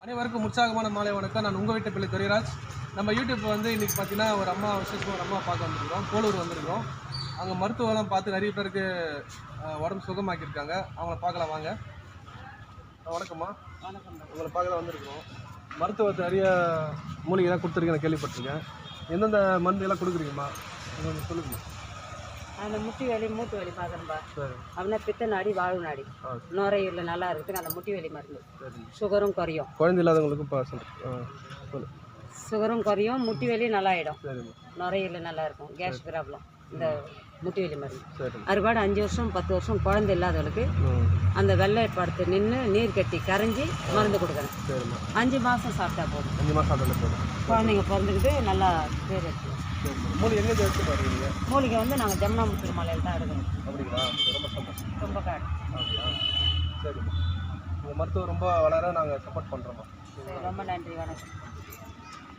அனைவருக்கும் உற்சாகமான மாலை வணக்கம். நான் உங்கள் வீட்டு பிள்ளை துரைராஜ். நம்ம யூடியூப் இன்றைக்கி பார்த்தீங்கன்னா ஒரு அம்மா விசேஷமாக ஒரு அம்மா பார்க்க வந்திருக்கோம். போலூர் வந்திருக்கோம். அங்கே மருத்துவம்லாம் பார்த்து நிறைய பேருக்கு உடம்பு சுகமாக்கியிருக்காங்க. அவங்கள பார்க்கலாம் வாங்க. வணக்கம்மா. வணக்கம். உங்களை பார்க்கலாம் வந்திருக்கோம். மருத்துவத்தை நிறைய மூலிகைலாம் கொடுத்துருக்கேன், நான் கேள்விப்பட்டிருக்கேன். எந்தெந்த மருந்துலாம் கொடுக்குறீங்கம்மா உங்களுக்கு சொல்லுங்கம்மா. அந்த முட்டி வலி மூட்டு வலி பார்க்குறேன்பா. சரி. அப்படின்னா பித்த நாடி வாழ்வு நாடி நுரையீரல் நல்லா இருக்குதுங்க. அந்த முட்டி வலி மருந்து சுகரும் குறையும். குழந்தை இல்லாதவங்களுக்கு இப்போ சொல்லு. சுகரும் குறையும், முட்டி வலி நல்லா ஆகிடும். சரிம்மா. நுரையீரல் நல்லா இருக்கும். கேஸ் ப்ராப்ளம் இந்த முட்டி வலி மருந்து. சரி. அறுபாடு 5 வருஷம் 10 வருஷம் குழந்தை இல்லாதவளுக்கு அந்த வெள்ளை படுத்து நின்று நீர் கட்டி கரைஞ்சி மருந்து கொடுக்குறேன். சரிம்மா. 5 மாதம் சாப்பிட்டா போதும். 5 மாதம் சாப்பிட்டாலே போதும். குழந்தைங்க பிறந்துக்கிட்டு நல்லா பேர் எடுத்துக்கலாம். மூலிகை எங்கே எடுத்து பாருங்க. மூலிகை நாங்கள் ஜமுனாமுத்தூர் மலையில் தான் எடுக்கிறோம். அப்படிங்களா? ரொம்ப சந்தோஷம். ரொம்ப காடு. அப்படியா? சரிம்மா. உங்கள் மருத்துவம் ரொம்ப வளர நாங்கள் சப்போர்ட் பண்ணுறோம்மா. ரொம்ப நன்றி. வணக்கம்.